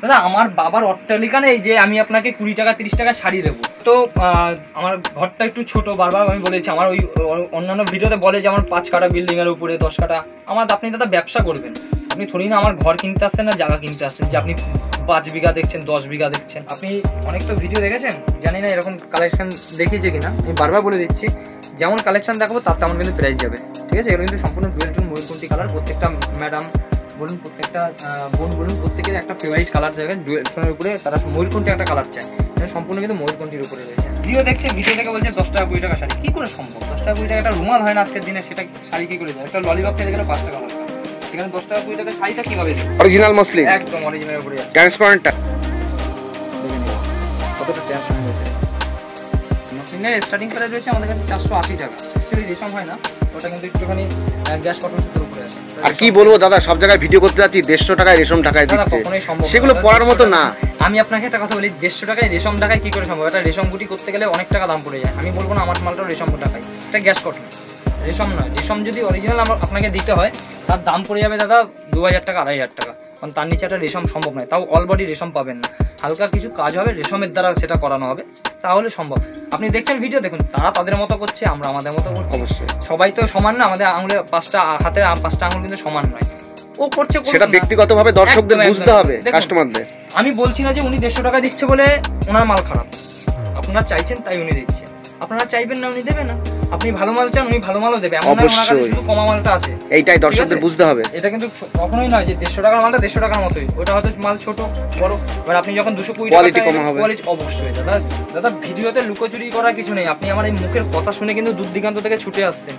দাদা আমার বাবার অট্টালিকা নেই যে আমি আপনাকে 20 টাকা 30 টাকা শাড়ি দেবো। তো আমার ঘরটা একটু ছোট, বারবার আমি বলেছি, আমার ওই অন্যান্য ভিডিওতে বলে যে আমার 5 কাঠা বিল্ডিংয়ের উপরে 10 কাঠা। আপনি দাদা ব্যবসা করবেন, আপনি থোড়ি না আমার ঘর কিনতে আসছেন না জায়গা কিনতে আসছেন যে আপনি 5 বিঘা দেখছেন 10 বিঘা দেখছেন। আপনি অনেক তো ভিডিও দেখেছেন, জানি না এরকম কালেকশন দেখিয়েছে কিনা, আমি বারবার বলে দিচ্ছি যেমন কালেকশন দেখাবো তার তেমন কিন্তু প্রাইস যাবে, ঠিক আছে। এগুলো কিন্তু সম্পূর্ণ ডুয়েল টোন ময়ূরকণ্ঠী কালার, প্রত্যেকটা ম্যাডাম বলুন প্রত্যেকটা বোন বলুন প্রত্যেকের একটা ফেভারিট কালার থাকে ডুয়েল টোনের উপরে, তারা ময়ূরকণ্ঠী একটা কালার চায়, সম্পূর্ণ কিন্তু ময়ূরকণ্ঠীর উপরে রয়েছে। ভিডিও দেখছে, ভিডিও থেকে বলছে 10 টাকা 20 টাকা শাড়ি, কী করে সম্ভব? 10 টাকা 20 টাকা একটা রুমাল হয় না আজকের দিনে, সেটা শাড়ি কী করে যায়? একটা ললিপপ খেতে গেলে 5 টাকা লাগবে, সেখানে 10 টাকা 20 টাকা শাড়িটা কীভাবে দেবে? অরিজিনাল মসলিন, একদম অরিজিনাল উপরে আছে। ট্রান্সপারেন্টটা দেখে নিন কতটা ট্রান্সপারেন্ট হয়েছে। মসলিনের স্টার্টিং প্রাইস রয়েছে আমাদের কাছে 480 টাকা। অ্যাকচুয়ালি রেশম হয় না, ওটা কিন্তু একটুখানি গ্যাস কটন সুতোর উপরে আছে। আর কি বলবো দাদা, সব জায়গায় ভিডিও করতে যাচ্ছি 150 টাকায় রেশম টাকায় দিচ্ছে, সেগুলো পড়ার মতো না। আমি আপনাকে একটা কথা বলি, 150 টাকায় রেশম টাকায় কি করে সম্ভব? এটা রেশম গুটি করতে গেলে অনেক টাকা দাম পড়ে যায়। আমি বলবো না আমার মালটা রেশম টাকায়, এটা গ্যাস কটন, রেশম নয়। রেশম যদি অরিজিনাল আপনাকে দিতে হয় তার দাম পড়ে যাবে দাদা 2000 টাকা 2500 টাকা, কারণ তার নিচে একটা রেশম সম্ভব নয়। তাও অল বডি রেশম পাবেন না, হালকা কিছু কাজ হবে রেশমের দ্বারা সেটা করানো হবে, তাহলে সম্ভব। আপনি দেখছেন ভিডিও দেখুন, তারা তাদের মতো করছে, আমরা আমাদের মতো করছি। অবশ্যই সবাই তো সমান না, আমাদের আঙুলে 5টা হাতের 5টা আঙুল কিন্তু সমান নয়। ও করছে, সেটা ব্যক্তিগতভাবে দর্শকদের বুঝতে হবে, কাস্টমারদের। আমি বলছি না যে উনি 150 টাকা দিচ্ছে বলে ওনার মাল খারাপ, আপনারা চাইছেন তাই উনি দিচ্ছে, আপনারা চাইবেন না উনি দেবে না। আপনি ভালো মাল চান উনি ভালো মালও দেবে, এমন না ওনার কাছে শুধু কমা মালটা আছে, এইটাই দর্শকদের বুঝতে হবে। এটা কিন্তু কখনোই নয় যে 150 টাকার মালটা 150 টাকার মতোই, ওটা হয়তো মাল ছোট বড়। এবার আপনি যখন 220 টাকা কোয়ালিটি, অবশ্যই দাদা ভিডিওতে লুকোচুরি করার কিছু নেই। আপনি আমার এই মুখের কথা শুনে কিন্তু দূর দিগান্ত থেকে ছুটে আসছেন,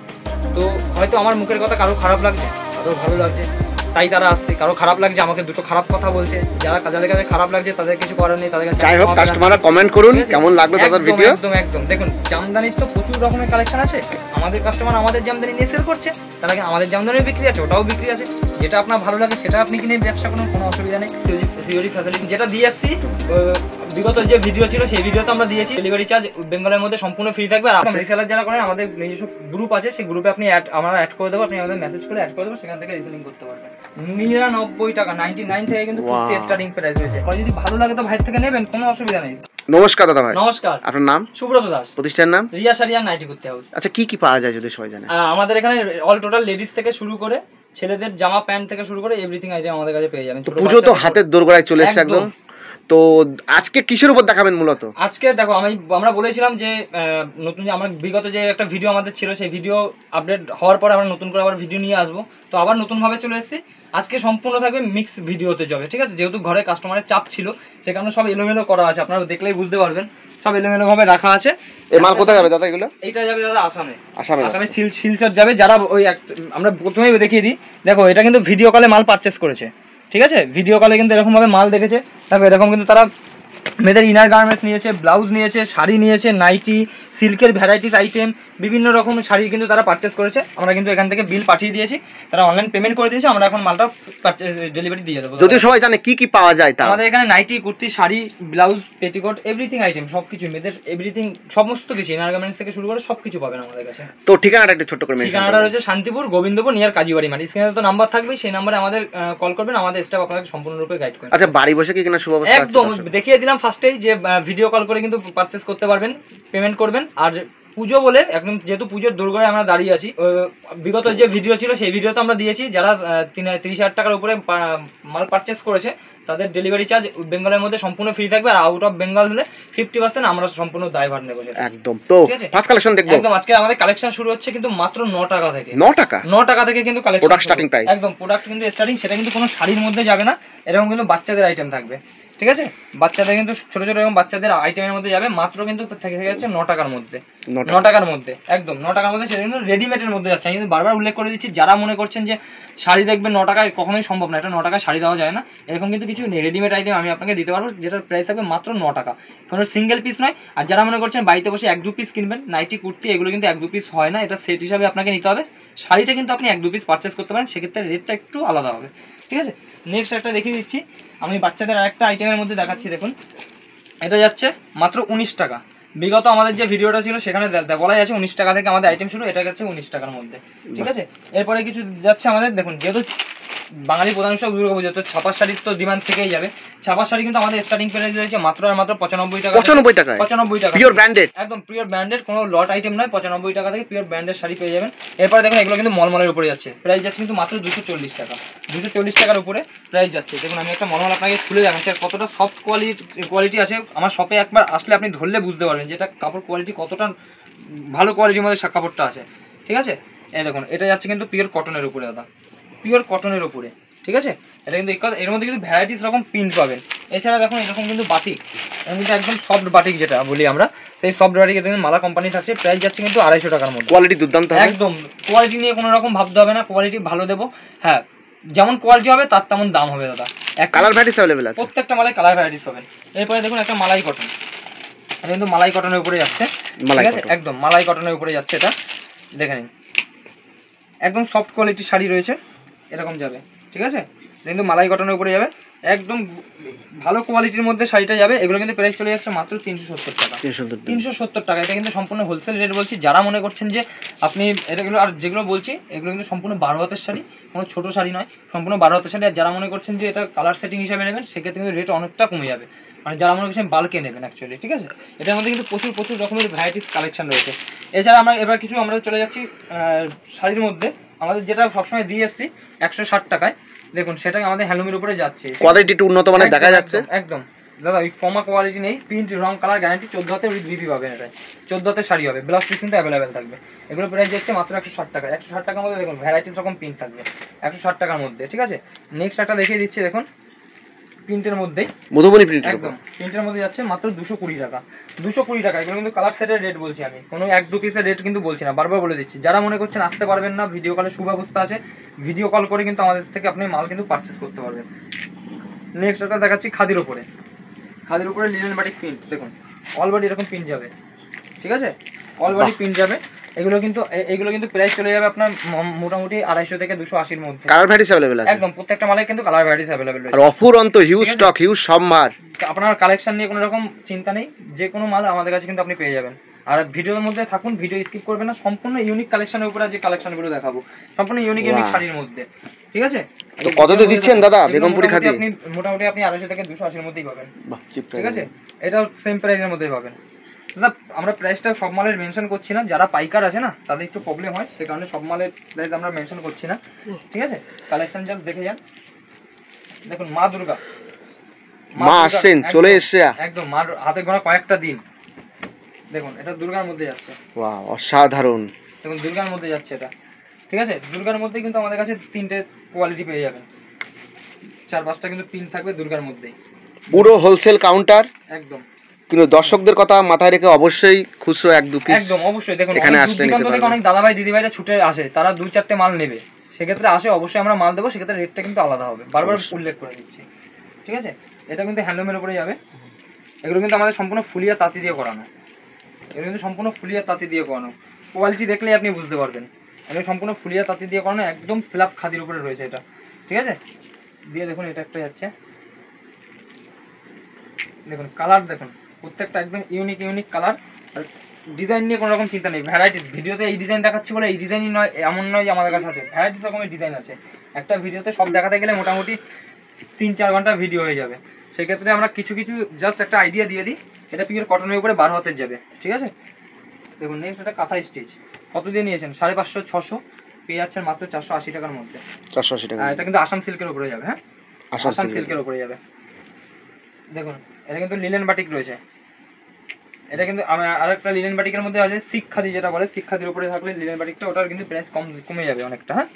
তো হয়তো আমার মুখের কথা কারো খারাপ লাগছে, কারো ভালো লাগছে, তাই তারা আসছে। কারো খারাপ লাগছে, আমাকে দুটো খারাপ কথা বলছে, যাদের কাছে খারাপ লাগছে তাদের কিছু করার নেই, তাদের কাছে যাই হোক কাস্টমাররা কমেন্ট করুন কেমন লাগলো তাদের ভিডিও। একদম দেখুন, জামদানির তো প্রচুর রকমের কালেকশন আছে। আমাদের কাস্টমার আমাদের জামদানি নিয়ে সেল করছে, তারা আমাদের জামদানিও বিক্রি আছে, ওটাও বিক্রি আছে। যেটা আপনার ভালো লাগে সেটা আপনি কিনে ব্যবসা করুন, কোনো অসুবিধা নেই। সিওরি ফ্যাসিলিটি যেটা দিয়ে আসছি বিগত যে ভিডিও ছিল সেই ভিডিওতে আমরা দিয়েছি, ডেলিভারি চার্জ বেঙ্গলের মধ্যে সম্পূর্ণ ফ্রি থাকবে। আর আপনি রিসেলার যারা করেন আমাদের নিজস্ব গ্রুপ আছে, সেই গ্রুপে আপনি আমরা অ্যাড করে দেবো, আপনি আমাদের মেসেজ করে অ্যাড করে দেবো, সেখান থেকে রিসেলিং করতে পারবেন। 99 টাকা 99 থেকে কিন্তু স্টার্টিং প্রাইস রয়েছে। যদি ভালো লাগে তো ভাই থেকে নেবেন, কোনো অসুবিধা নেই। নমস্কার দাদা ভাই। নমস্কার। আপনার নাম? সুব্রত দাস। প্রতিষ্ঠানের নাম? রিয়া শাড়িয়া নাইটি কুর্তি হাউস। আচ্ছা কি কি পাওয়া যায় যদি সবাই জানে? আমাদের এখানে অল টোটাল লেডিস থেকে শুরু করে ছেলেদের জামা প্যান্ট থেকে শুরু করে এভরিথিং আইটেম আমাদের কাছে পেয়ে যাবেন। পুজো তো হাতের দোরগোড়ায় চলে এসেছে একদম, তো আজকে কিসের উপর দেখাবেন মূলত? আজকে দেখো আমরা বলেছিলাম যে নতুন আমার বিগত যে একটা ভিডিও আমাদের ছিল, সেই ভিডিও আপডেট হওয়ার পরে আমরা নতুন করে আবার ভিডিও নিয়ে আসবো, তো আবার নতুনভাবে চলে এসেছি। আজকে সম্পূর্ণ থাকবে মিক্স ভিডিওতে যাবে, ঠিক আছে। যেহেতু ঘরে কাস্টমারের চাপ ছিল সে কারণে সব এলোমেলো করা আছে, আপনারা দেখলেই বুঝতে পারবেন সব এলোমেলো ভাবে রাখা আছে। এই মাল কোথায় যাবে দাদা এগুলো? এইটা যাবে দাদা আসামে শিলচর যাবে। যারা ওই আমরা প্রথমেই দেখিয়ে দিই, দেখো এটা কিন্তু ভিডিও কলে মাল পারচেস করেছে, ঠিক আছে। ভিডিও কলে কিন্তু এরকম ভাবে মাল দেখেছে, দেখো এরকম কিন্তু তারা মেয়েদের ইনার গার্মেন্টস নিয়েছে, ব্লাউজ নিয়েছে, শাড়ি নিয়েছে, নাইটি, সিল্কের ভ্যারাইটিস আইটেম, বিভিন্ন রকম শাড়ি কিন্তু তারা পারচেস করেছে। আমরা কিন্তু এখান থেকে বিল পাঠিয়ে দিয়েছি, তারা অনলাইন পেমেন্ট করে দিয়েছে, আমরা এখন মালটা ডেলিভারি দিয়ে দেবো। যদি সবাই জানে কি কি পাওয়া যায় তা আমাদের এখানে nighty, kurti, sari, blouse, petticoat, everything item সবকিছু, মেয়েদের এভরিথিং সমস্ত কিছু ইনার গার্মেন্টস থেকে শুরু করে সবকিছু পাবেন আমাদের কাছে। তো ঠিকানাটা একটু ছোট করে। ঠিকানাটা রয়েছে শান্তিপুর গোবিন্দপুর নিয়ার কাজীবাড়ি মাঠ। স্ক্রিনে তো নাম্বার থাকবে, সেই নাম্বারে আমাদের কল করবেন, আমাদের স্টাফ আপনাকে সম্পূর্ণরূপে গাইড করবে। আচ্ছা বাড়ি বসে কি কিনা সুব্যবস্থা আছে? একদম দেখিয়ে দিলাম ফার্স্টেই যে ভিডিও কল করে কিন্তু পারচেস করতে পারবেন, পেমেন্ট করবেন। আর পুজো বলে একদম যেহেতু পুজোর দোরগোড়ায় আমরা দাঁড়িয়ে আছি, বিগত যে ভিডিও ছিল সেই ভিডিওতে আমরা দিয়েছি, যারা 30,000 টাকার উপরে মাল পারচেস করেছে তাদের ডেলিভারি চার্জ বেঙ্গলের মধ্যে সম্পূর্ণ ফ্রি থাকবে, আর আউট অফ বেঙ্গল হলে 50% আমরা সম্পূর্ণ দায়ভার নেব। একদম। তো ফার্স্ট কালেকশন দেখবো একদম। আজকে আমাদের কালেকশন শুরু হচ্ছে কিন্তু মাত্র 9 টাকা থেকে। 9 টাকা থেকে কিন্তু কালেকশন প্রোডাক্ট স্টার্টিং প্রাইস। একদম প্রোডাক্ট কিন্তু স্টার্টিং, সেটা কিন্তু কোনো শাড়ির মধ্যে যাবে না, এরকম কিন্তু বাচ্চাদের আইটেম থাকবে, ঠিক আছে। বাচ্চাদের কিন্তু ছোট ছোট এরকম বাচ্চাদের আইটেমের মধ্যে যাবে, মাত্র কিন্তু থেকে যাচ্ছে 9 টাকার মধ্যে। 9 টাকার মধ্যে একদম 9 টাকার মধ্যে, সেটা কিন্তু রেডিমেডের মধ্যে যাচ্ছে। আমি কিন্তু বারবার উল্লেখ করে দিচ্ছি, যারা মনে করছেন যে শাড়ি দেখবেন 9 টাকায়, কখনোই সম্ভব না, এটা 9 টাকায় শাড়ি দেওয়া যায় না। এরকম কিন্তু কিছু রেডিমেড আইটেম আমি আপনাকে দিতে পারবো, যেটার প্রাইস থাকবে মাত্র 9 টাকা, কোনো সিঙ্গেল পিস নয়। আর যারা মনে করছেন বাড়িতে বসে 1-2 পিস কিনবেন, নাইটি, কুর্তি, এগুলো কিন্তু 1-2 পিস হয় না, এটা সেট হিসাবে আপনাকে নিতে হবে। শাড়িটা কিন্তু আপনি 1-2 পিস পারচেস করতে পারেন, সেক্ষেত্রে রেটটা একটু আলাদা হবে, ঠিক আছে। নেক্সট একটা দেখিয়ে দিচ্ছি, আমি বাচ্চাদের আরেকটা আইটেমের মধ্যে দেখাচ্ছি। দেখুন এটা যাচ্ছে মাত্র 19 টাকা। বিগত আমাদের যে ভিডিওটা ছিল সেখানে বলাই আছে 19 টাকা থেকে আমাদের আইটেম শুরু, এটা যাচ্ছে 19 টাকার মধ্যে, ঠিক আছে। এরপরে কিছু যাচ্ছে আমাদের, দেখুন যেহেতু বাঙালি প্রধান উৎসব দুর্গাপুজো, তো ছাপার শাড়ির তো ডিমান্ড থেকেই যাবে। ছাপার শাড়ি কিন্তু আমাদের স্টার্টিং প্রাইস রয়েছে মাত্র আর মাত্র 95 টাকা। 95 টাকা পিওর ব্র্যান্ডেড, একদম পিওর ব্র্যান্ডেড, কোনো লট আইটেম নয়। 95 টাকা থেকে পিওর ব্র্যান্ডেড শাড়ি পেয়ে যাবেন। এরপরে দেখুন এগুলো কিন্তু মলমলের উপরে যাচ্ছে, প্রাইস যাচ্ছে কিন্তু মাত্র 240 টাকা। 240 টাকার উপরে প্রাইস যাচ্ছে। দেখুন আমি একটা মলমল আপনাকে খুলে দেখাচ্ছি আর কতটা সফট কোয়ালিটি আছে। আমার শপে একবার আসলে আপনি ধরলে বুঝতে পারবেন যে এটা কাপড় কোয়ালিটি কতটা ভালো কোয়ালিটির মধ্যে কাপড়টা আছে, ঠিক আছে। এই দেখুন এটা যাচ্ছে কিন্তু পিওর কটনের উপরে দাদা, পিওর কটনের উপরে, ঠিক আছে। এটা কিন্তু এর মধ্যে কিন্তু ভ্যারাইটিস রকম প্রিন্ট পাবেন। এছাড়া দেখুন এরকম কিন্তু বাটিক, কিন্তু একদম সফট বাটিক যেটা বলি আমরা, সেই সফট বাটিক কিন্তু মালা কোম্পানি থাকছে। প্রাইস যাচ্ছে কিন্তু 250 টাকার মধ্যে। কোয়ালিটি দুর্দান্ত, একদম কোয়ালিটি নিয়ে কোনো রকম ভাবতে হবে না, কোয়ালিটি ভালো দেবো। হ্যাঁ, যেমন কোয়ালিটি হবে তার তেমন দাম হবে দাদা। কালার ভ্যারাইটিস अवेलेबल আছে, প্রত্যেকটা মালায় কালার ভ্যারাইটিস পাবেন। এরপরে দেখুন একটা মালাই কটন, এটা কিন্তু মালাই কটনের উপরে যাচ্ছে, ঠিক আছে, একদম মালাই কটনের উপরে যাচ্ছে। এটা দেখে নিন, একদম সফট কোয়ালিটির শাড়ি রয়েছে, এরকম যাবে, ঠিক আছে। কিন্তু মালাই কটনের উপরে যাবে, একদম ভালো কোয়ালিটির মধ্যে শাড়িটা যাবে। এগুলো কিন্তু প্রাইস চলে যাচ্ছে মাত্র 370 টাকা। 370 টাকা। এটা কিন্তু সম্পূর্ণ হোলসেল রেট বলছি। যারা মনে করছেন যে আপনি এগুলো, আর যেগুলো বলছি এগুলো কিন্তু সম্পূর্ণ 12 হাতের শাড়ি, কোনো ছোটো শাড়ি নয়, সম্পূর্ণ 12 হাতের শাড়ি। আর যারা মনে করছেন যে এটা কালার সেটিং হিসাবে নেবেন, সেক্ষেত্রে কিন্তু রেট অনেকটা কমে যাবে। মানে যারা মনে করছেন বাল্কে নেবেন অ্যাকচুয়ালি, ঠিক আছে। এটার মধ্যে কিন্তু প্রচুর রকমের ভ্যারাইটিস কালেকশন রয়েছে। এছাড়া আমরা এবার আমরা চলে যাচ্ছি শাড়ির মধ্যে। আমাদের যেটা সবসময় দিয়ে এসছি 160 টাকায়, দেখুন সেটা আমাদের হ্যান্ডলুমের উপরে যাচ্ছে। কোয়ালিটি একটু উন্নত মানের দেখা যাচ্ছে, একদম দাদা ওই কমা কোয়ালিটি নেই, প্রিন্ট রং কালার গ্যারান্টি। 14 হাতে উইথ ভিপি পাবেন। এটা 14 হাতের শাড়ি হবে, ব্লাউজ পিস কিন্তু অ্যাভেলেবেল থাকবে। এগুলো প্রাইস যাচ্ছে মাত্র 160 টাকা। 160 টাকার মধ্যে দেখুন ভ্যারাইটিস রকম প্রিন্ট থাকবে 160 টাকার মধ্যে, ঠিক আছে। নেক্সট একটা দেখিয়ে দিচ্ছি, দেখুন প্রিন্টের মধ্যেই মধুবনী প্রিন্ট, একদম প্রিন্টের মধ্যে যাচ্ছে মাত্র 220 টাকা। 220 টাকা। এগুলো কিন্তু কালার সেটের রেট বলছি আমি, কোনো 1-2 পিসের রেট কিন্তু বলছি না, বারবার বলে দিচ্ছি। যারা মনে করছেন আসতে পারবেন না, ভিডিও কলের সুব্যবস্থা আছে, ভিডিও কল করে কিন্তু আমাদের থেকে আপনি মাল কিন্তু পারচেস করতে পারবেন। নেক্সট একটা দেখাচ্ছি খাদির উপরে। খাদির উপরে লিনেন বাটিক প্রিন্ট, দেখুন অল বডি এরকম প্রিন্ট যাবে, ঠিক আছে, অল বডি প্রিন্ট যাবে। এগুলো কিন্তু প্রাইস চলে যাবে আপনার মোটামুটি 250 থেকে 280 এর মধ্যে। কালার ভ্যারাইটিস अवेलेबल আছে, একদম প্রত্যেকটা মালে কিন্তু কালার ভ্যারাইটিস अवेलेबल রয়েছে। আর অফুরন্ত হিউজ স্টক, হিউজ সম্ভার। আপনার কালেকশন নিয়ে কোনো রকম চিন্তা নেই, যে কোনো মাল আমাদের কাছে কিন্তু আপনি পেয়ে যাবেন। আর ভিডিওর মধ্যে থাকুন, ভিডিও স্কিপ করবেন না। সম্পূর্ণ ইউনিক কালেকশনের উপরে যে কালেকশনগুলো দেখাবো, সম্পূর্ণ ইউনিক শাড়ির মধ্যে, ঠিক আছে। তো কততে দিচ্ছেন দাদা বেগমপুরি খাদি? আপনি মোটামুটি 250 থেকে 280 এর মধ্যেই পাবেন, ঠিক আছে। এটা সেম প্রাইসের মধ্যেই পাবেন দাদা। আমরা প্রাইসটা সব মালের মেনশন করছি না, যারা পাইকার আছে না তাদের একটু প্রবলেম হয়, সেই কারণে সব মালের প্রাইস আমরা মেনশন করছি না, ঠিক আছে। কালেকশন জাস্ট দেখে যান। দেখুন মা দুর্গা, মা আসছেন, চলে এসছে একদম, মার হাতে গোনা কয়েকটা দিন। দেখুন এটা দুর্গার মধ্যে যাচ্ছে, ওয়াও অসাধারণ। দেখুন দুর্গার মধ্যে যাচ্ছে এটা, ঠিক আছে। দুর্গার মধ্যে কিন্তু আমাদের কাছে 3টে কোয়ালিটি পেয়ে যাবেন, 4-5টা কিন্তু প্রিন্ট থাকবে দুর্গার মধ্যেই। পুরো হোলসেল কাউন্টার একদম। কিন্তু দর্শকদের কথা মাথায় রেখে অবশ্যই খুচরো 1-2 পিস একদম অবশ্যই। দেখুন এখানে আসলে নিতে পারবেন। অনেক দাদা ভাই দিদি ভাইরা ছুটে আসে, তারা 2-4টে মাল নেবে, সেক্ষেত্রে আসে অবশ্যই আমরা মাল দেবো, সেক্ষেত্রে রেটটা কিন্তু আলাদা হবে, বারবার উল্লেখ করে দিচ্ছি, ঠিক আছে। এটা কিন্তু হ্যান্ডলুমের উপরে যাবে। এগুলো কিন্তু আমাদের সম্পূর্ণ ফুলিয়া তাঁতি দিয়ে করানো, এগুলো কিন্তু সম্পূর্ণ ফুলিয়া তাঁতি দিয়ে করানো। কোয়ালিটি দেখলেই আপনি বুঝতে পারবেন, এগুলো সম্পূর্ণ ফুলিয়া তাঁতি দিয়ে করানো, একদম স্ল্যাব খাদির উপরে রয়েছে এটা, ঠিক আছে। দিয়ে দেখুন এটা একটা যাচ্ছে, দেখুন কালার দেখুন প্রত্যেকটা একদম ইউনিক কালার। আর ডিজাইন নিয়ে কোনো রকম চিন্তা নেই, ভ্যারাইটিস। ভিডিওতে এই ডিজাইন দেখাচ্ছি বলে এই ডিজাইনই নয়, এমন নয় যে আমাদের কাছে আছে, ভ্যারাইটিস রকমের ডিজাইন আছে। একটা ভিডিওতে সব দেখাতে গেলে মোটামুটি 3-4 ঘন্টা ভিডিও হয়ে যাবে, সেক্ষেত্রে আমরা কিছু জাস্ট একটা আইডিয়া দিয়ে দিই। এটা পিওর কটনের উপরে 12 হাতের যাবে, ঠিক আছে। দেখুন নেক্সট এটা কাঁথা স্টিচ, কত দিয়ে নিয়েছেন? 550-600 পেয়ে যাচ্ছেন মাত্র 480 টাকার মধ্যে। 480 টাকা। এটা কিন্তু আসাম সিল্কের উপরে যাবে, হ্যাঁ আসাম সিল্কের উপরে যাবে। দেখুন এটা কিন্তু লিনেন বাটিক রয়েছে, এটা কিন্তু আরেকটা লিনেন বাটিকের মধ্যে আছে শিখ খাদি, যেটা বলে শিখ খাদির উপরে থাকলে লিনেন বাটিকটা, ওটার কিন্তু প্রাইস কমে যাবে অনেকটা, হ্যাঁ।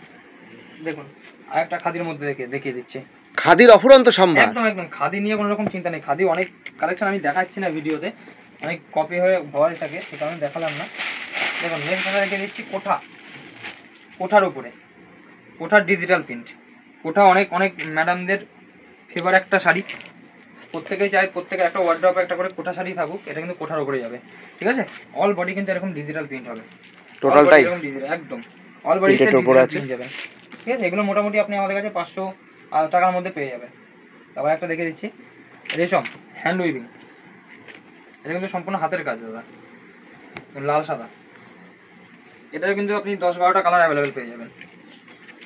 দেখুন আরেকটা খাদির মধ্যে দেখিয়ে দিচ্ছি, খাদির অফুরন্ত সম্ভার। একদম খাদি নিয়ে কোনো রকম চিন্তা নেই। খাদি অনেক কালেকশন আমি দেখাচ্ছি না ভিডিওতে, অনেক কপি হয়ে ভয় থাকে, সে কারণে দেখালাম না। দেখুন নেক্সট আমরা রেখে দিচ্ছি কোঠার উপরে, কোঠার ডিজিটাল প্রিন্ট। কোঠা অনেক ম্যাডামদের ফেভার একটা শাড়ি, প্রত্যেকেই চাই প্রত্যেকের একটা ওয়ার্ড্রপে একটা করে কোঠা শাড়ি থাকুক, এটা কিন্তু কোঠার উপরে যাবে, ঠিক আছে। অল বডি কিন্তু এরকম ডিজিটাল প্রিন্ট হবে, টোটালটাই একদম অল বডি ডিজিটাল প্রিন্ট যাবে, ঠিক আছে। এগুলো মোটামুটি আপনি আমাদের কাছে 500 টাকার মধ্যে পেয়ে যাবেন। তারপর একটা দেখে দিচ্ছি রেশম হ্যান্ড উইভিং, এটা কিন্তু সম্পূর্ণ হাতের কাজ দাদা, লাল সাদা। এটাও কিন্তু আপনি 10-12টা কালার অ্যাভেলেবেল পেয়ে যাবেন,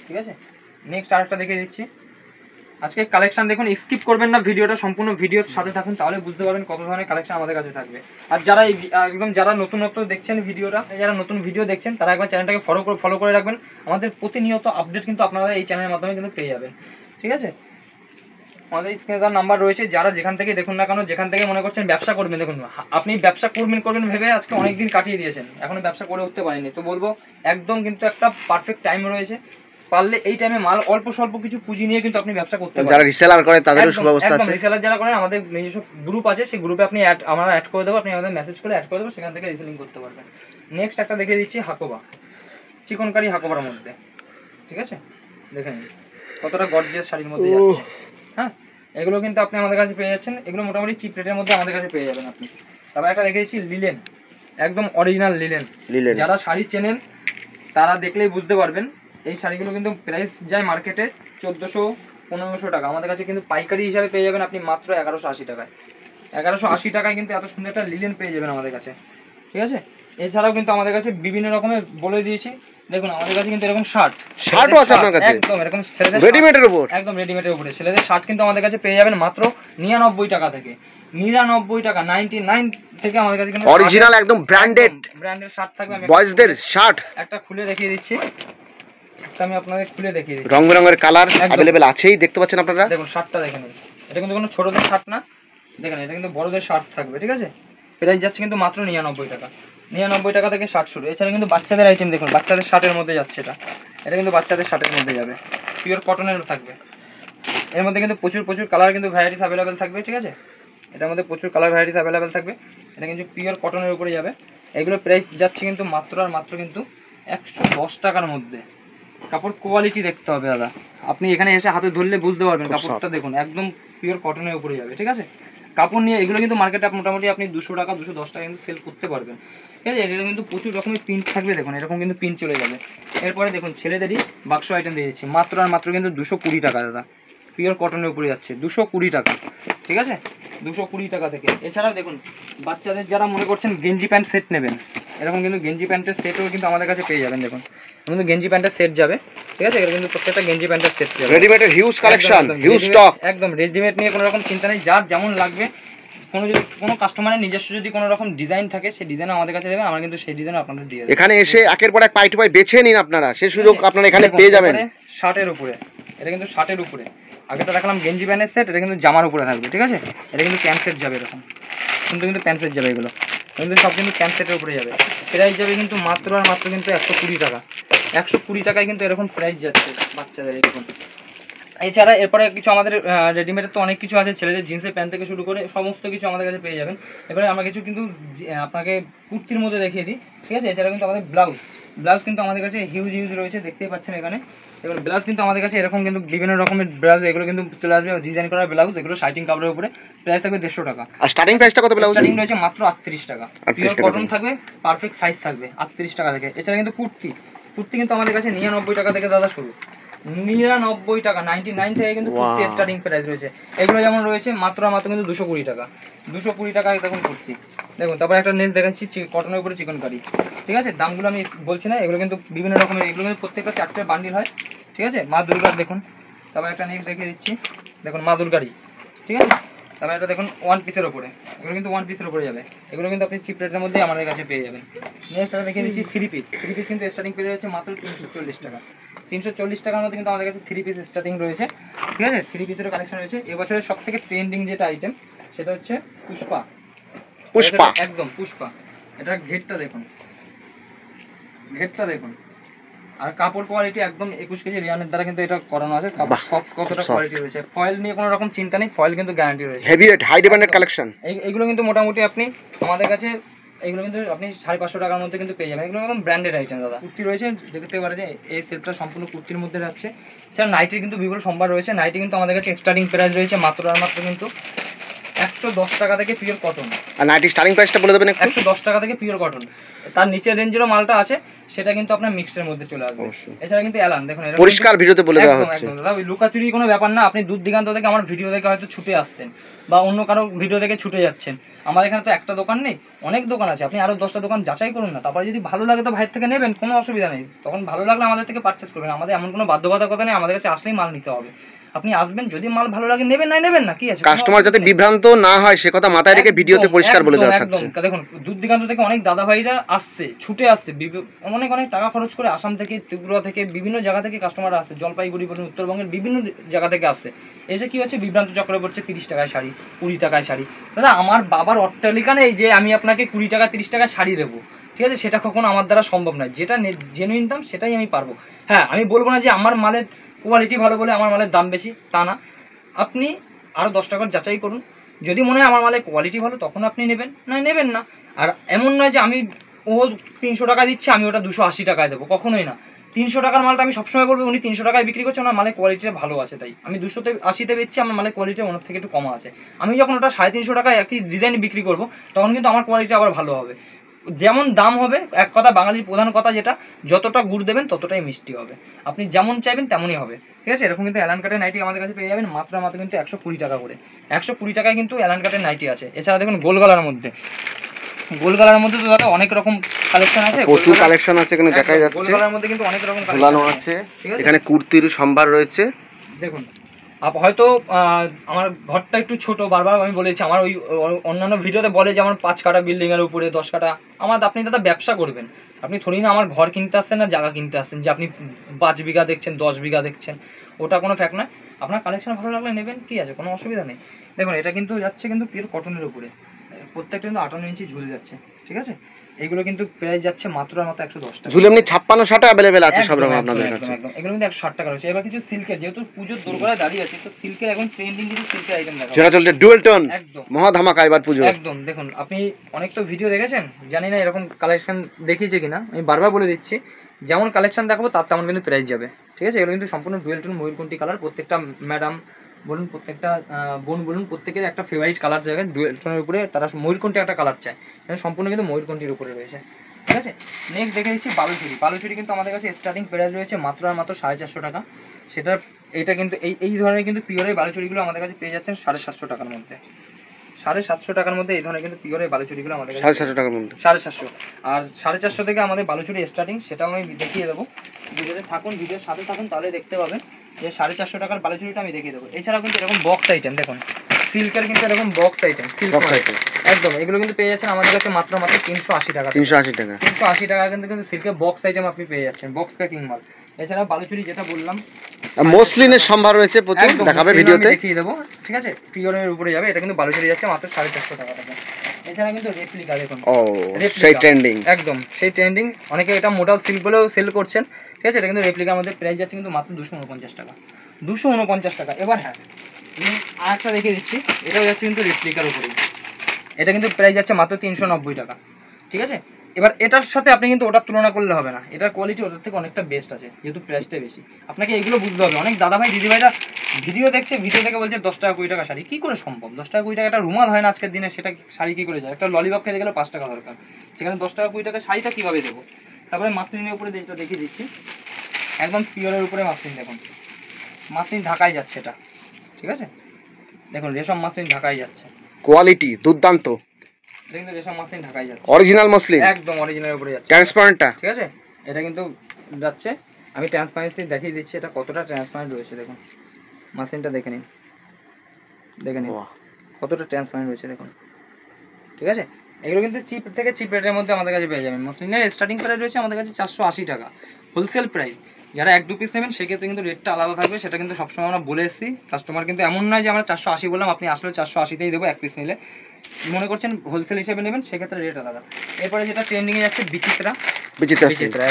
ঠিক আছে। নেক্সট আরেকটা দেখিয়ে দিচ্ছি। আজকে কালেকশন দেখুন, স্কিপ করবেন না ভিডিওটা, সম্পূর্ণ ভিডিওর সাথে থাকুন, তাহলে বুঝতে পারবেন কত ধরনের কালেকশন আমাদের কাছে থাকবে। আর যারা একদম যারা নতুনত্ব দেখছেন ভিডিওটা, যারা নতুন ভিডিও দেখছেন তারা একবার চ্যানেলটাকে ফলো করে রাখবেন। আমাদের প্রতিনিয়ত আপডেট কিন্তু আপনারা এই চ্যানেলের মাধ্যমে কিন্তু পেয়ে যাবেন, ঠিক আছে। আমাদের স্ক্রিনে তার নাম্বার রয়েছে, যারা যেখান থেকে দেখুন না কেন, যেখান থেকে মনে করছেন ব্যবসা করবেন, দেখুন আপনি ব্যবসা করবেন ভেবে আজকে অনেক দিন কাটিয়ে দিয়েছেন, এখনো ব্যবসা করে উঠতে পারেননি, তো বলবো একদম কিন্তু একটা পারফেক্ট টাইম রয়েছে, পারলে এই টাইমে মাল অল্প স্বল্প কিছু পুঁজি নিয়ে কিন্তু আপনি ব্যবসা করতে পারেন। যারা রিসেলার করে তাদেরও সুব্যবস্থা আছে। রিসেলার যারা করেন, আমাদের নিজস্ব গ্রুপ আছে, সেই গ্রুপে আপনি আমরা অ্যাড করে দেবো, আপনি আমাদের মেসেজ করে অ্যাড করে দেবো, সেখান থেকে রিসেলিং করতে পারবেন। নেক্সট একটা দেখিয়ে দিচ্ছি হাকোবা, চিকনকারি হাকোবার মধ্যে, ঠিক আছে। দেখেন কতটা গর্জিয়াস শাড়ির মধ্যে যাচ্ছে। হ্যাঁ, এগুলো কিন্তু আপনি আমাদের কাছে পেয়ে যাচ্ছেন, এগুলো মোটামুটি চিপ রেটের মধ্যে আমাদের কাছে পেয়ে যাবেন আপনি। তারপর একটা দেখে দিচ্ছি লিলেন, একদম অরিজিনাল লিলেন। যারা শাড়ি চেনেন তারা দেখলেই বুঝতে পারবেন। এই শাড়িগুলো কিন্তু প্রাইস যায় মার্কেটে 1400-1500 টাকা, আমাদের কাছে কিন্তু পাইকারি হিসাবে পেয়ে যাবেন আপনি মাত্র 1180 টাকায়। 1180 টাকায় কিন্তু এত সুন্দর একটা লিলেন পেয়ে যাবেন আমাদের কাছে, ঠিক আছে। এছাড়াও কিন্তু আমাদের কাছে বিভিন্ন রকমের বলে দিয়েছি, দেখুন আমাদের কাছে কিন্তু এরকম শার্টও আছে আপনার কাছে, একদম এরকম ছেলেদের রেডিমেডের উপর, একদম রেডিমেডের উপরে ছেলেদের শার্ট কিন্তু আমাদের কাছে পেয়ে যাবেন মাত্র 99 টাকা থেকে। 99 টাকা, 99 থেকে আমাদের কাছে কিন্তু অরিজিনাল একদম ব্র্যান্ডেড শার্ট থাকবে। বয়েজদের শার্ট একটা খুলে দেখিয়ে দিচ্ছি, একটা আমি আপনাদের খুলে দেখিয়ে দিচ্ছি। রং বেরঙের কালার अवेलेबल আছেই, দেখতে পাচ্ছেন আপনারা। দেখুন শার্টটা দেখেন, এটা কিন্তু কোনো ছোটদের শার্ট না, দেখেন এটা কিন্তু বড়দের শার্ট থাকবে, ঠিক আছে। প্রাইস যাচ্ছে কিন্তু মাত্র 99 টাকা। 99 টাকা থেকে শার্ট শুরু। এছাড়া কিন্তু বাচ্চাদের আইটেম দেখুন, বাচ্চাদের শার্টের মধ্যে যাচ্ছে এটা কিন্তু বাচ্চাদের শার্টের মধ্যে যাবে, পিওর কটনের থাকবে। এর মধ্যে কিন্তু প্রচুর কালার কিন্তু ভ্যারাইটিস অ্যাভেলেবেল থাকবে, ঠিক আছে। এটার মধ্যে প্রচুর কালার ভ্যারাইটিস অ্যাভেলেবেল থাকবে, এটা কিন্তু পিওর কটনের উপরে যাবে। এগুলো প্রাইস যাচ্ছে কিন্তু মাত্র আর মাত্র কিন্তু 110 টাকার মধ্যে। কাপড় কোয়ালিটি দেখতে হবে দাদা, আপনি এখানে এসে হাতে ধরলে বুঝতে পারবেন। কাপড়টা দেখুন একদম পিওর কটনের উপরে যাবে, ঠিক আছে। কাপড় নিয়ে এগুলো কিন্তু মার্কেটে মোটামুটি আপনি 200 টাকা 210 টাকা কিন্তু সেল করতে পারবেন, ঠিক আছে। এটা কিন্তু প্রচুর রকমের প্রিন্ট থাকবে, দেখুন এরকম কিন্তু প্রিন্ট চলে যাবে। এরপরে দেখুন ছেলেদেরই বাক্স আইটেম দিয়ে দিচ্ছি মাত্র আর মাত্র কিন্তু 220 টাকা দাদা, পিওর কটনের উপরে যাচ্ছে 220 টাকা, ঠিক আছে। 220 টাকা থেকে। এছাড়াও দেখুন বাচ্চাদের যারা মনে করছেন গেঞ্জি প্যান্ট সেট নেবেন, এরকম কিন্তু গেঞ্জি প্যান্টের সেটও কিন্তু আমাদের কাছে পেয়ে যাবেন। দেখুন কিন্তু গেঞ্জি প্যান্টের সেট যাবে, ঠিক আছে। এটা কিন্তু প্রত্যেকটা গেঞ্জি প্যান্টের সেট যাবে, রেডিমেডের হিউজ কালেকশন, হিউজ স্টক, একদম রেডিমেড নিয়ে কোনো রকম চিন্তা নেই। যার যেমন লাগবে, কোনো কাস্টমারের নিজস্ব যদি কোনো রকম ডিজাইন থাকে সেই ডিজাইন আমাদের কাছে দেবেন, আমরা কিন্তু সেই ডিজাইন আপনাদের দিয়ে দেব। এখানে এসে একের পর এক পাই টু পাই বেছে নিন আপনারা, সেই সুযোগ আপনারা এখানে পেয়ে যাবেন। শার্টের উপরে, এটা কিন্তু শার্টের উপরে, আগেটা দেখালাম গেঞ্জি প্যান্টের সেট, এটা কিন্তু জামার উপরে থাকবে, ঠিক আছে। এটা কিন্তু প্যান্ট সেট যাবে, এরকম কিন্তু প্যান্ট সেট যাবে, এগুলো কিন্তু সব কিন্তু প্যান্ট সেটের উপরে যাবে। প্রাইস যাবে কিন্তু মাত্র আর মাত্র কিন্তু 120 টাকা। 120 টাকায় কিন্তু এরকম প্রাইস যাচ্ছে বাচ্চাদের। এরকম এছাড়া এরপরে কিছু আমাদের রেডিমেডের তো অনেক কিছু আছে, ছেলেদের জিন্সের প্যান্ট থেকে শুরু করে সমস্ত কিছু আমাদের কাছে পেয়ে যাবেন। এবারে আমরা কিছু কিন্তু আপনাকে কুর্তির মধ্যে দেখিয়ে দিই, ঠিক আছে। এছাড়া কিন্তু আমাদের ব্লাউজ কিন্তু আমাদের কাছে হিউজ রয়েছে, দেখতেই পাচ্ছেন এখানে। এগুলো ব্লাউজ কিন্তু আমাদের কাছে এরকম কিন্তু বিভিন্ন রকমের ব্লাউজ, এগুলো কিন্তু চলে আসবে ডিজাইন করা ব্লাউজ, এগুলো শাইটিং কাপড়ের উপরে। প্রাইস থাকবে 150 টাকা। আর স্টার্টিং প্রাইসটা কত? ব্লাউজ স্টার্টিং রয়েছে মাত্র 38 টাকা, পিওর কটন থাকবে, পারফেক্ট সাইজ থাকবে 38 টাকা থেকে। এছাড়া কিন্তু কুর্তি কিন্তু আমাদের কাছে 99 টাকা থেকে দাদা শুরু, 99 টাকা, 99 থেকে কিন্তু কুর্তি স্টার্টিং প্রাইস রয়েছে। এগুলো যেমন রয়েছে মাত্র কিন্তু 220 টাকা, 220 টাকায় দেখুন কুর্তি। দেখুন তারপরে একটা নেক্সট দেখাচ্ছি কটনের উপরে চিকনকারি, ঠিক আছে। দামগুলো আমি বলছি না, এগুলো কিন্তু বিভিন্ন রকমের, এগুলো কিন্তু প্রত্যেকটা 4টে বান্ডিল হয়, ঠিক আছে। মা দুর্গার দেখুন, তারপর একটা নেক্সট দেখিয়ে দিচ্ছি, দেখুন মা দুর্গারই, ঠিক আছে। তারপর একটা দেখুন ওয়ান পিসের ওপরে, এগুলো কিন্তু ওয়ান পিসের ওপরে যাবে, এগুলো কিন্তু আপনি চিপ রেটের মধ্যে আমাদের কাছে পেয়ে যাবেন। নেক্সট একটা দেখিয়ে দিচ্ছি থ্রি পিস কিন্তু স্টার্টিং পেয়ে যাচ্ছে মাত্র 340 টাকা। 340 টাকার মধ্যে কিন্তু আমাদের কাছে থ্রি পিস স্টার্টিং রয়েছে, ঠিক আছে। থ্রি পিসেরও কালেকশন রয়েছে। এবছরের সব থেকে ট্রেন্ডিং যেটা আইটেম সেটা হচ্ছে পুষ্পা, একদম পুষ্পা। এটার ঘেরটা দেখুন, আর কাপড় কোয়ালিটি একদম 21 কেজি রিয়ানের দ্বারা কিন্তু এটা করানো আছে। কাপড় কতটা কোয়ালিটি রয়েছে, ফয়েল নিয়ে কোনো রকম চিন্তা নেই, ফয়েল কিন্তু গ্যারান্টি রয়েছে। Heavy weight high demanded collection. এইগুলো কিন্তু মোটামুটি আপনি আমাদের কাছে এগুলো কিন্তু আপনি 550 টাকার মধ্যে কিন্তু পেয়ে যাবেন। এগুলো একদম ব্র্যান্ডেড আইটেম দাদা। কুর্তি রয়েছে, দেখতে পারেন যে এই সেটটা সম্পূর্ণ কুর্তির মধ্যে যাচ্ছে। এছাড়া নাইটির কিন্তু বিপুল সম্ভার রয়েছে। নাইটি কিন্তু আমাদের কাছে স্টার্টিং প্রাইস রয়েছে মাত্র আর মাত্র কিন্তু 110 টাকা থেকে পিওর কটন। আর নাইটি স্টার্টিং প্রাইসটা বলে দেবেন একটু। 110 টাকা থেকে পিওর কটন। তার নিচের রেঞ্জেরও মালটা আছে, সেটা কিন্তু আপনার মিক্সডের মধ্যে চলে আসবে। এছাড়া কিন্তু এলান দেখুন পরিষ্কার ভিডিওতে বলে দেওয়া হচ্ছে। দাদা ওই লুকাচুরি কোনো ব্যাপার না। আপনি দূর দিগান্ত থেকে আমার ভিডিও দেখে হয়তো ছুটে আসছেন বা অন্য কারো ভিডিও দেখে ছুটে যাচ্ছেন। আমার এখানে তো একটা দোকান নেই, অনেক দোকান আছে। আপনি আরো 10টা দোকান যাচাই করুন না, তারপরে যদি ভালো লাগে তো ভাইয়ের থেকে নেবেন, কোনো অসুবিধা নেই। তখন ভালো লাগলে আমাদের থেকে পারচেস করবেন। আমাদের এমন কোনো বাধ্যবাধকতা নেই, আমাদের কাছে আসলেই মাল নিতে হবে। আপনি আসবেন, যদি মাল ভালো লাগে নেবেন, নাই নেবেন না, কি আছে। কাস্টমার যাতে বিভ্রান্ত না হয় সে কথা মাথায় রেখে ভিডিওতে পরিষ্কার বলে দেওয়া থাকছে। দেখুন দূর দিগান্ত থেকে অনেক দাদা ভাইরা আসছে, ছুটে আসছে, অনেক অনেক টাকা খরচ করে আসাম থেকে, ত্রিপুরা থেকে, বিভিন্ন জায়গা থেকে কাস্টমার আসছে, জলপাইগুড়ি বলুন, উত্তরবঙ্গের বিভিন্ন জায়গা থেকে আসছে। এসে কি হচ্ছে, বিভ্রান্ত চক্রে পড়ছে 30 টাকায় শাড়ি, 20 টাকায় শাড়ি। দাদা আমার বাবার অট্টালিকা নেই যে আমি আপনাকে 20 টাকা 30 টাকায় শাড়ি দেবো, ঠিক আছে, সেটা কখনো আমার দ্বারা সম্ভব নয়। যেটা জেনুইন দাম সেটাই আমি পারবো। হ্যাঁ, আমি বলবো না যে আমার মালের কোয়ালিটি ভালো বলে আমার মালের দাম বেশি, তা না। আপনি আরও 10 টাকার যাচাই করুন, যদি মনে হয় আমার মালের কোয়ালিটি ভালো তখন আপনি নেবেন, না নেবেন না। আর এমন নয় যে আমি ও 300 টাকা দিচ্ছে আমি ওটা 280 টাকায় দেবো, কখনোই না। 300 টাকার মালটা আমি সবসময় বলবো উনি 300 টাকায় বিক্রি করছে, ওনার মালের কোয়ালিটিটা ভালো আছে, তাই আমি 280-তে বেচছি, আমার মালের কোয়ালিটি ওনার থেকে একটু কম আছে। আমি যখন ওটা 350 টাকায় একই ডিজাইন বিক্রি করবো, তখন কিন্তু আমার কোয়ালিটি আবার ভালো হবে। যেমন দাম হবে, এক কথা বাঙালির প্রধান কথা যেটা, যতটা গুড় দেবেন ততটাই মিষ্টি হবে। আপনি যেমন চাইবেন তেমনই হবে, ঠিক আছে। এরকম কিন্তু অ্যালান কাটের নাইটি আমাদের কাছে পেয়ে যাবেন মাত্র কিন্তু 120 টাকা করে। 120 টাকায় কিন্তু অ্যালান কাটের নাইটি আছে। এছাড়া দেখুন গোলগলার মধ্যে তো দাদা অনেক রকম কালেকশন আছে, প্রচুর কালেকশন আছে এখানে দেখা যাচ্ছে। গোলগলার মধ্যে কিন্তু অনেক রকম ঝুলানো আছে, এখানে কুর্তির সম্ভার রয়েছে। দেখুন হয়তো আমার ঘরটা একটু ছোট, বারবার আমি বলেছি, আমার ওই অন্যান্য ভিডিওতে বলে যে আমার 5 কাঠা বিল্ডিংয়ের উপরে 10 কাঠা। আপনি দাদা ব্যবসা করবেন, আপনি থোড়ি না আমার ঘর কিনতে আসছেন না জায়গা কিনতে আসছেন যে আপনি 5 বিঘা দেখছেন 10 বিঘা দেখছেন, ওটা কোনো ফ্যাক্ট নয়। আপনার কালেকশন ভালো লাগলে নেবেন, কি আছে, কোনো অসুবিধা নেই। দেখুন এটা কিন্তু যাচ্ছে কিন্তু পিওর কটনের উপরে, প্রত্যেকটা কিন্তু 58 ইঞ্চি ঝুল যাচ্ছে, ঠিক আছে। এইগুলো কিন্তু প্রাইস যাচ্ছে মাত্র 110 টাকা। ঝুল এমনি 56-60 अवेलेबल আছে সব রকম আপনাদের কাছে। একদম এগুলো কিন্তু 160 টাকা রয়েছে। এবার কিছু সিল্কের, যেহেতু পুজোর দোরগোড়ায় দাঁড়িয়ে আছে, তো সিল্কের এখন ট্রেন্ডিং কিছু সিল্কের আইটেম দেখাবো, যেটা চলছে ডুয়াল টোন, একদম মহা ধামাকা এবার পুজো। একদম দেখুন, আপনি অনেক তো ভিডিও দেখেছেন, জানি না এরকম কালেকশন দেখিয়েছে কিনা, আমি বারবার বলে দিচ্ছি, যেমন কালেকশন দেখাবো তার তেমন কিন্তু প্রাইস যাবে, ঠিক আছে। এগুলো কিন্তু সম্পূর্ণ ডুয়াল টোন ময়ূরকণ্ঠী কালার, প্রত্যেকটা ম্যাডাম বলুন, প্রত্যেকটা বোন বলুন, প্রত্যেকের একটা ফেভারিট কালার জায়গায় ডুয়াল টোনের উপরে তারা ময়ূরকণ্ঠী একটা কালার চায়, সম্পূর্ণ কিন্তু ময়ূরকণ্ঠীর উপরে রয়েছে, ঠিক আছে। নেক্সট দেখে দিচ্ছি বালুচুরি। বালুচুরি কিন্তু আমাদের কাছে স্টার্টিং প্রাইস রয়েছে মাত্র 450 টাকা। সেটা এটা কিন্তু এই ধরনের কিন্তু পিওরের বালুচুরিগুলো আমাদের কাছে পেয়ে যাচ্ছেন 750 টাকার মধ্যে। 750 টাকার মধ্যে এই ধরনের কিন্তু পিওরের বালুচুরিগুলো আমাদের কাছে 750 টাকার মধ্যে, 750। আর 450 থেকে আমাদের বালুচুরি স্টার্টিং, সেটাও আমি দেখিয়ে দেবো। ভিডিওতে থাকুন, ভিডিওর সাথে থাকুন, তাহলে দেখতে পাবেন যে 450 টাকার বালুচুরিটা আমি দেখিয়ে দেবো। এছাড়াও কিন্তু এরকম বক্স আইটেম দেখুন, সিল্কের কিন্তু এরকম বক্স আইটেম, সিল্ক আইটেম একদম, এগুলো কিন্তু পেয়ে যাচ্ছেন আমাদের কাছে মাত্র 380 টাকা। 380 টাকা, 380 টাকা কিন্তু সিল্কের বক্স আইটেম আপনি পেয়ে যাচ্ছেন, বক্স প্যাকিং মাল। এছাড়া বালুচুরি যেটা বললাম, মসলিনের সম্ভার রয়েছে প্রচুর, দেখাবে ভিডিওতে, দেখিয়ে দেবো, ঠিক আছে। পিওরের উপরে যাবে, এটা কিন্তু বালুচুরি যাচ্ছে মাত্র 450 টাকা। এছাড়া কিন্তু রেপ্লিকা দেখুন, সেই ট্রেন্ডিং, একদম সেই ট্রেন্ডিং, অনেকে এটা মোডাল সিল্ক বলেও সেল করছেন, ঠিক আছে। এটা কিন্তু রেপ্লিকার মধ্যে প্রাইস যাচ্ছে কিন্তু মাত্র 249 টাকা, 249 টাকা। এবার হ্যাঁ, আরেকটা রেখে দিচ্ছি, এটাও যাচ্ছে কিন্তু রেপ্লিকার উপরে, এটা কিন্তু প্রাইস যাচ্ছে মাত্র 390 টাকা, ঠিক আছে। এবার এটার সাথে আপনি কিন্তু ওটার তুলনা করলে হবে না, এটার কোয়ালিটি ওটার থেকে অনেকটা বেস্ট আছে, যেহেতু প্রাইসটা বেশি। আপনাকে এইগুলো বুঝতে হবে। অনেক দাদাভাই দিদিভাইরা ভিডিও দেখছে, ভিডিও থেকে বলছে 10 টাকা 20 টাকা শাড়ি, কী করে সম্ভব? 10 টাকা 20 টাকা একটা রুমাল হয় না আজকের দিনে, সেটা শাড়ি কী করে যায়? একটা ললিপপ খেতে গেলে 5 টাকা দরকার, সেখানে 10 টাকা 20 টাকা শাড়িটা কীভাবে দেবো? তারপরে মাসলিনের উপরে যেটা দেখিয়ে দিচ্ছি, একদম পিওরের উপরে মাসলিন, দেখুন মাসলিন ঢাকাই যাচ্ছে এটা, ঠিক আছে। দেখুন রেশম মাসলিন ঢাকাই যাচ্ছে, কোয়ালিটি দুর্দান্ত, কিন্তু রেশম মাসলিন ঢাকাই যাচ্ছে, অরিজিনাল মসলিন, একদম অরিজিনালের উপরে যাচ্ছে, ট্রান্সপারেন্টটা, ঠিক আছে। এটা কিন্তু যাচ্ছে, আমি ট্রান্সপারেন্সি দেখিয়ে দিচ্ছি, এটা কতটা ট্রান্সপারেন্ট রয়েছে দেখুন, মাসলিনটা দেখে নিন, দেখে নিন কতটা ট্রান্সপারেন্ট রয়েছে দেখুন, ঠিক আছে। এগুলো কিন্তু চিপ থেকে চিপ রেটের মধ্যে আমাদের কাছে পেয়ে যাবেন। মসলিনের স্টার্টিং প্রাইস রয়েছে আমাদের কাছে 480 টাকা হোলসেল প্রাইস। যারা 1-2 পিস নেবেন সেক্ষেত্রে কিন্তু রেটটা আলাদা থাকবে, সেটা কিন্তু সবসময় আমরা বলে এসেছি। কাস্টমার কিন্তু এমন নয় যে আমরা 480 বললাম আপনি আসলে 480তেই দেবো 1 পিস নিলে, মনে করছেন হোলসেল হিসেবে নেবেন সেক্ষেত্রে রেট আলাদা। এরপরে যেটা ট্রেন্ডিংয়ে যাচ্ছে বিচিত্রা,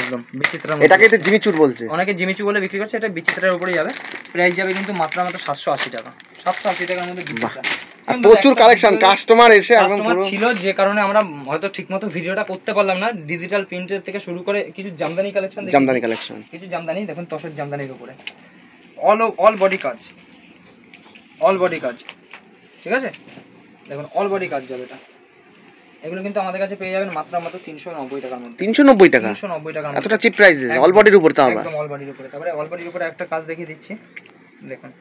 একদম বিচিত্রা, এটাকে তো জিমিচুর বলছে, অনেকে জিমিচু বলে বিক্রি করছে, এটা বিচিত্রার উপরেই যাবে। প্রাইস যাবে কিন্তু মাত্র 780 টাকা, 780 টাকার মধ্যে বিচিত্রা। প্রচুর কালেকশন, কাস্টমার এসে একদম পুরো ছিল, যে কারণে আমরা হয়তো ঠিকমতো ভিডিওটা করতে পারলাম না। ডিজিটাল প্রিন্টের থেকে শুরু করে কিছু জামদানি কালেকশন, কিছু জামদানি দেখুন, তসর জামদানির উপরে অল বডি কাজ, ঠিক আছে। দেখুন অল বডি কাজ যাবে এটা। এগুলো কিন্তু আমাদের কাছে পেয়ে যাবেন মাত্র 390 টাকার মধ্যে। 390 টাকা? 390 টাকার এতটা চিপ প্রাইস অল বডির উপর? তাও একদম অল বডির উপরে। তারপরে অল বডির উপরে একটা কাজ দেখিয়ে দিচ্ছি, দেখুন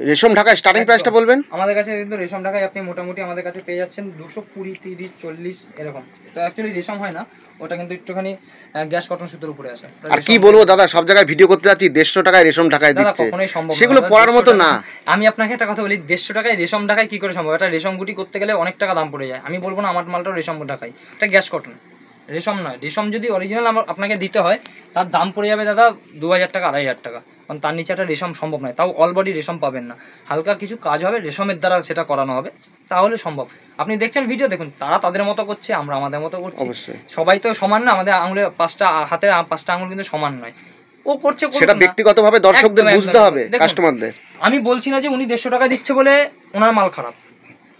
রেশম ঢাকায় স্টার্টিং প্রাইসটা বলবেন? আমাদের কাছে কিন্তু রেশম ঢাকায় আপনি মোটামুটি আমাদের কাছে পেয়ে যাচ্ছেন 220, 30, 40 এরকম। তো অ্যাকচুয়ালি রেশম হয় না, ওটা কিন্তু একটুখানি গ্যাস কটন সুতোর উপরে আসে। আর কি বলবো দাদা, সব জায়গায় ভিডিও করতে যাচ্ছি 150 টাকায় রেশম ঢাকায় দিচ্ছে, সেগুলো পড়ার মতো না। আমি আপনাকে একটা কথা বলি, 150 টাকায় রেশম ঢাকায় কি করে সম্ভব? এটা রেশম গুটি করতে গেলে অনেক টাকা দাম পড়ে যায়। আমি বলবো না আমার মালটা রেশম ঢাকায়, এটা গ্যাস কটন, রেশম নয়। রেশম যদি অরিজিনাল আপনাকে দিতে হয় তার দাম পড়ে যাবে দাদা 2000 টাকা, 2500 টাকা, কারণ তার নিচে একটা রেশম সম্ভব নয়। তাও অল বডি রেশম পাবেন না, হালকা কিছু কাজ হবে রেশমের দ্বারা, সেটা করানো হবে, তাহলে সম্ভব। আপনি দেখছেন ভিডিও, দেখুন তারা তাদের মতো করছে, আমরা আমাদের মতো করছি। সবাই তো সমান না, আমাদের আঙুলে 5টা হাতে 5টা আঙুল কিন্তু সমান নয়। ও করছে, সেটা ব্যক্তিগতভাবে দর্শকদের বুঝতে হবে, কাস্টমারদের। আমি বলছি না যে উনি 150 টাকা দিচ্ছে বলে ওনার মাল খারাপ।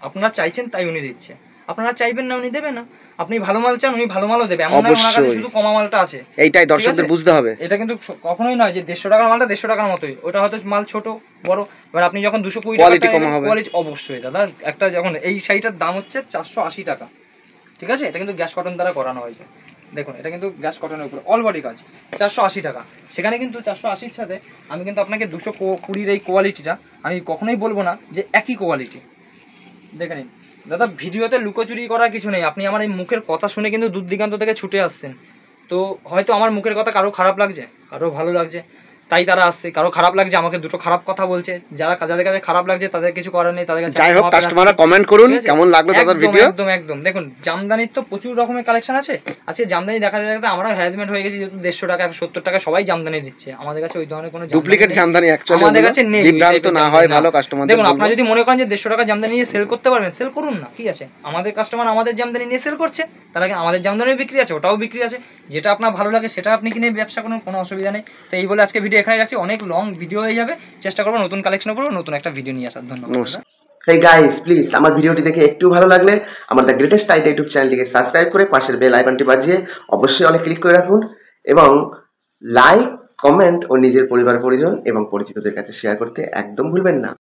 আপনারা চাইছেন তাই উনি দিচ্ছে, আপনারা চাইবেন না উনি দেবে না। আপনি ভালো মাল চান, উনি ভালো মালও দেবে, এমন না ওনার কাছে শুধু কমা মালটা আছে। এইটাই দর্শকদের বুঝতে হবে। এটা কিন্তু কখনোই নয় যে 150 টাকার মালটা 150 টাকার মতোই, ওটা হয়তো মাল ছোট বড়। এবার আপনি যখন 220 টাকা কোয়ালিটি, অবশ্যই দাদা একটা যখন এই শাড়িটার দাম হচ্ছে 480 টাকা, ঠিক আছে? এটা কিন্তু গ্যাস কটন দ্বারা করানো হয়েছে, দেখুন এটা কিন্তু গ্যাস কটনের উপরে অল বডি কাজ, 480 টাকা। সেখানে কিন্তু 480-র সাথে আমি কিন্তু আপনাকে 220-র এই কোয়ালিটিটা আমি কখনোই বলবো না যে একই কোয়ালিটি। দেখে নিন দাদা, ভিডিওতে লুকোচুরি করার কিছু নেই। আপনি আমার এই মুখের কথা শুনে কিন্তু দূর দিগান্ত থেকে ছুটে আসছেন, তো হয়তো আমার মুখের কথা কারো খারাপ লাগছে, কারো ভালো লাগছে, তাই তারা আসছে। কারো খারাপ লাগছে, আমাকে দুটো খারাপ কথা বলছে। যাদের কাছে খারাপ লাগছে তাদের কিছু করার নেই, তাদের কাছে যাই হোক কাস্টমাররা কমেন্ট করুন কেমন লাগলো তাদের ভিডিও। একদম একদম। দেখুন জামদানির তো প্রচুর রকমের কালেকশন আছে। আজকে জামদানি দেখা দেখতে আমরা হ্যারাসমেন্ট হয়ে গেছি, যেহেতু 150 টাকা 170 টাকা সবাই জামদানি দিচ্ছে। আমাদের কাছে ওই ধরনের কোনো ডুপ্লিকেট জামদানি অ্যাকচুয়ালি আমাদের কাছে নেই। বিভ্রান্ত না হয় ভালো কাস্টমার। দেখুন আপনারা যদি মনে করেন যে 150 টাকা জামদানি নিয়ে সেল করতে পারবেন, সেল করুন না, কি আছে? আমাদের কাস্টমার আমাদের জামদানি নিয়ে সেল করছে, তার আগে আমাদের জামদানিও বিক্রি আছে, ওটাও বিক্রি আছে। যেটা আপনার ভালো লাগে সেটা আপনি কিনে ব্যবসা করুন, কোনো অসুবিধা নেই। তো এই বলে আজকে ভিডিও এখানে রাখছি, অনেক লং ভিডিও হয়ে যাবে। চেষ্টা করবো নতুন কালেকশন করবো, নতুন একটা ভিডিও নিয়ে আসার। ধন্যবাদ। হেই গাইস, প্লিজ আমার ভিডিওটি দেখে একটু ভালো লাগলে আমার দ্য গ্রেটেস্ট আইডিয়া ইউটিউব চ্যানেলটিকে সাবস্ক্রাইব করে পাশের বেল আইকনটি বাজিয়ে অবশ্যই অনেক ক্লিক করে রাখুন, এবং লাইক, কমেন্ট ও নিজের পরিবার পরিজন এবং পরিচিতদের কাছে শেয়ার করতে একদম ভুলবেন না।